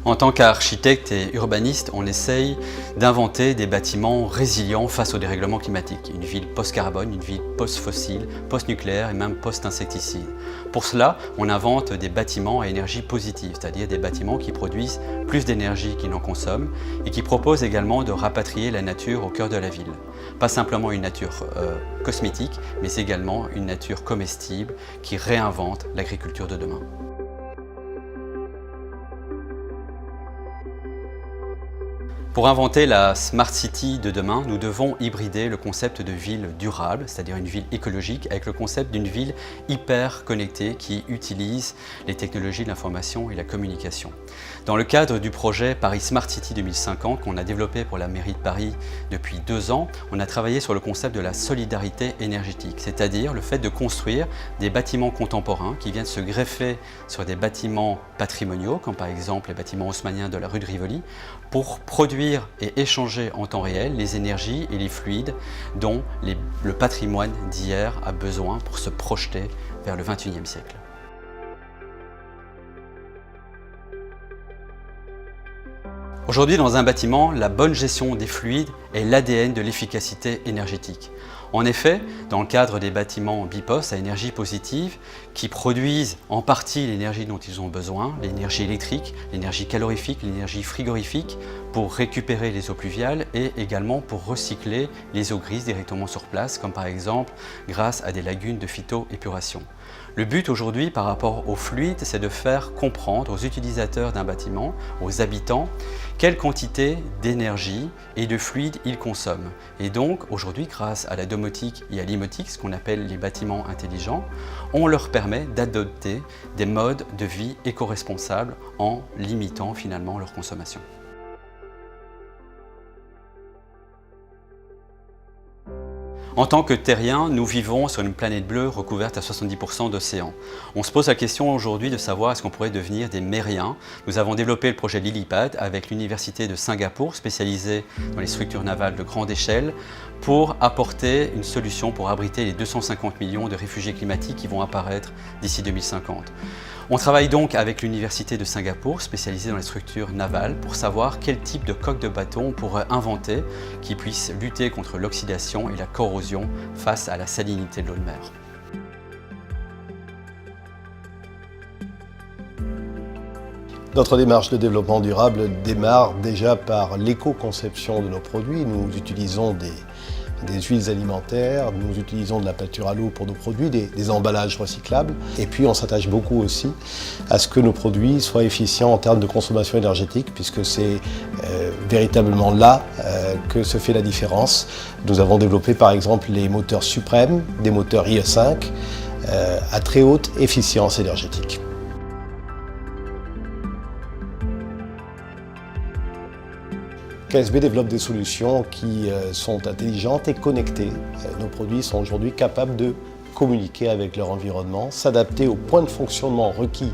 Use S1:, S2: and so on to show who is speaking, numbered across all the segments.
S1: En tant qu'architecte et urbaniste, on essaye d'inventer des bâtiments résilients face au dérèglement climatique. Une ville post-carbone, une ville post-fossile, post-nucléaire et même post-insecticide. Pour cela, on invente des bâtiments à énergie positive, c'est-à-dire des bâtiments qui produisent plus d'énergie qu'ils n'en consomment et qui proposent également de rapatrier la nature au cœur de la ville. Pas simplement une nature cosmétique, mais également une nature comestible qui réinvente l'agriculture de demain. Pour inventer la Smart City de demain, nous devons hybrider le concept de ville durable, c'est-à-dire une ville écologique, avec le concept d'une ville hyper connectée qui utilise les technologies de l'information et la communication. Dans le cadre du projet Paris Smart City 2050 qu'on a développé pour la mairie de Paris depuis 2 ans, on a travaillé sur le concept de la solidarité énergétique, c'est-à-dire le fait de construire des bâtiments contemporains qui viennent se greffer sur des bâtiments patrimoniaux, comme par exemple les bâtiments haussmanniens de la rue de Rivoli, pour produire et échanger en temps réel les énergies et les fluides dont le patrimoine d'hier a besoin pour se projeter vers le XXIe siècle. Aujourd'hui, dans un bâtiment, la bonne gestion des fluides est l'ADN de l'efficacité énergétique. En effet, dans le cadre des bâtiments BIPOS à énergie positive, qui produisent en partie l'énergie dont ils ont besoin, l'énergie électrique, l'énergie calorifique, l'énergie frigorifique, pour récupérer les eaux pluviales et également pour recycler les eaux grises directement sur place, comme par exemple grâce à des lagunes de phytoépuration. Le but aujourd'hui par rapport aux fluides, c'est de faire comprendre aux utilisateurs d'un bâtiment, aux habitants, quelle quantité d'énergie et de fluide ils consomment. Et donc aujourd'hui, grâce à la domotique et à l'imotique, ce qu'on appelle les bâtiments intelligents, on leur permet d'adopter des modes de vie éco-responsables en limitant finalement leur consommation. En tant que terriens, nous vivons sur une planète bleue recouverte à 70% d'océans. On se pose la question aujourd'hui de savoir est-ce qu'on pourrait devenir des mériens. Nous avons développé le projet Lilipad avec l'Université de Singapour, spécialisée dans les structures navales de grande échelle, pour apporter une solution pour abriter les 250 millions de réfugiés climatiques qui vont apparaître d'ici 2050. On travaille donc avec l'Université de Singapour, spécialisée dans les structures navales, pour savoir quel type de coque de bateau on pourrait inventer qui puisse lutter contre l'oxydation et la corrosion face à la salinité de l'eau de mer.
S2: Notre démarche de développement durable démarre déjà par l'éco-conception de nos produits. Nous utilisons des huiles alimentaires, nous utilisons de la peinture à l'eau pour nos produits, des emballages recyclables. Et puis on s'attache beaucoup aussi à ce que nos produits soient efficients en termes de consommation énergétique, puisque c'est véritablement là que se fait la différence. Nous avons développé par exemple les moteurs suprêmes, des moteurs IE5 à très haute efficience énergétique. KSB développe des solutions qui sont intelligentes et connectées. Nos produits sont aujourd'hui capables de communiquer avec leur environnement, s'adapter aux points de fonctionnement requis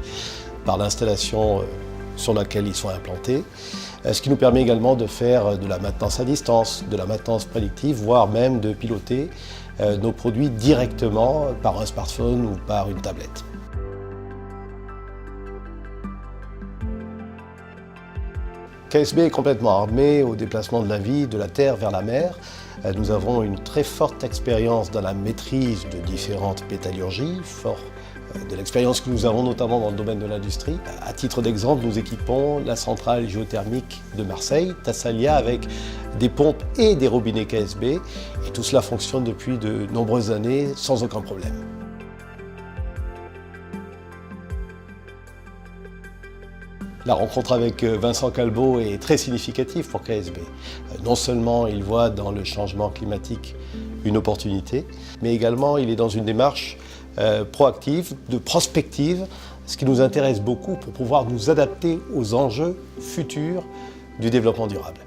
S2: par l'installation sur laquelle ils sont implantés, ce qui nous permet également de faire de la maintenance à distance, de la maintenance prédictive, voire même de piloter nos produits directement par un smartphone ou par une tablette. KSB est complètement armé au déplacement de la vie de la terre vers la mer. Nous avons une très forte expérience dans la maîtrise de différentes métallurgies, fort de l'expérience que nous avons notamment dans le domaine de l'industrie. À titre d'exemple, nous équipons la centrale géothermique de Marseille, Tassalia, avec des pompes et des robinets KSB. Et tout cela fonctionne depuis de nombreuses années sans aucun problème. La rencontre avec Vincent Calbeau est très significative pour KSB. Non seulement il voit dans le changement climatique une opportunité, mais également il est dans une démarche proactive, de prospective, ce qui nous intéresse beaucoup pour pouvoir nous adapter aux enjeux futurs du développement durable.